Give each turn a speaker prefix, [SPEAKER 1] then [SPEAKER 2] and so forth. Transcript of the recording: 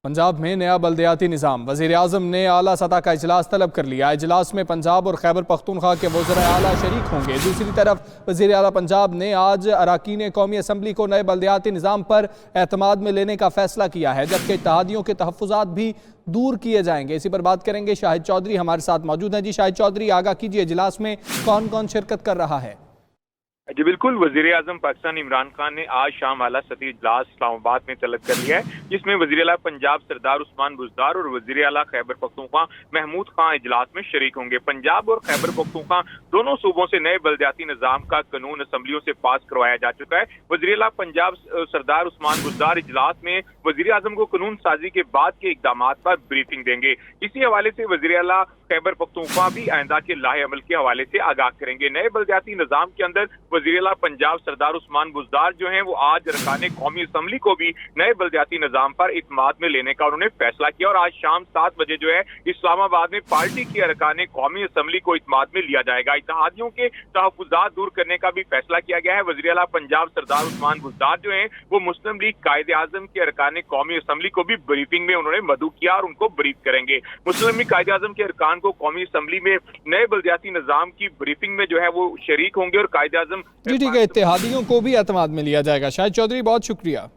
[SPEAKER 1] पंजाब में नया बल्दियाती निज़ाम। वज़ीर-ए-आज़म ने आला सतह का इजलास तलब कर लिया। इजलास में पंजाब और खैबर पख्तूनख्वा के वज़ीर आला शरीक होंगे। दूसरी तरफ वज़ीर आला पंजाब ने आज अरकान कौमी असम्बली को नए बल्दियाती निज़ाम पर एतमाद में लेने का फैसला किया है, जबकि इत्तेहादियों के तहफ़्फ़ुज़ात भी दूर किए जाएंगे। इसी पर बात करेंगे। शाहिद चौधरी हमारे साथ मौजूद हैं। जी शाहिद चौधरी, आगाह कीजिए, इजलास में कौन कौन शिरकत कर रहा है?
[SPEAKER 2] जी बिल्कुल, वज़ीर आज़म पाकिस्तान इमरान खान ने आज शाम आला सतही इजलास इस्लामाबाद में तलब कर लिया है, जिसमें वज़ीर आला पंजाब सरदार उस्मान बुज़दार और वज़ीर आला खैबर पख्तूनख्वा महमूद खान इजलास में शरीक होंगे। पंजाब और खैबर पख्तूनख्वा दोनों सूबों से नए बल्दियाती निज़ाम का कानून असम्बलियों से पास करवाया जा चुका है। वज़ीर आला पंजाब सरदार उस्मान बुज़दार इजलास में वज़ीर आज़म को कानून साजी के बाद के इक़दाम पर ब्रीफिंग देंगे। इसी हवाले से वज़ीर आला खैबर पख्तूनख्वा भी आइंदा के लाहे अमल के हवाले से आगाह करेंगे। नए बल्दियाती निज़ाम के अंदर वज़ीर आला पंजाब सरदार उस्मान बुज़दार जो हैं वो आज अरकान कौमी असम्बली को भी नए बल्दियाती निज़ाम पर इत्माद में लेने का उन्होंने फैसला किया और आज शाम 7 बजे जो है इस्लामाबाद में पार्टी की अरकान कौमी असम्बली को इत्माद में लिया जाएगा। इत्तेहादियों के तहफ़्फ़ुज़ात दूर करने का भी फैसला किया गया है। वज़ीर आला पंजाब सरदार उस्मान बुज़दार जो हैं वो मुस्लिम लीग कायदे आज़म के अरकान कौमी असम्बली को भी ब्रीफिंग में उन्होंने मदऊ किया और उनको ब्रीफ करेंगे। मुस्लिम लीग कायदे आज़म के अरकान को कौमी असम्बली में नए बल्दियाती निज़ाम की ब्रीफिंग में जो है वो शरीक होंगे और कायदे आज़म
[SPEAKER 1] ठीक है, इत्तेहादियों को भी एतमाद में लिया जाएगा। शाहिद चौधरी, बहुत शुक्रिया।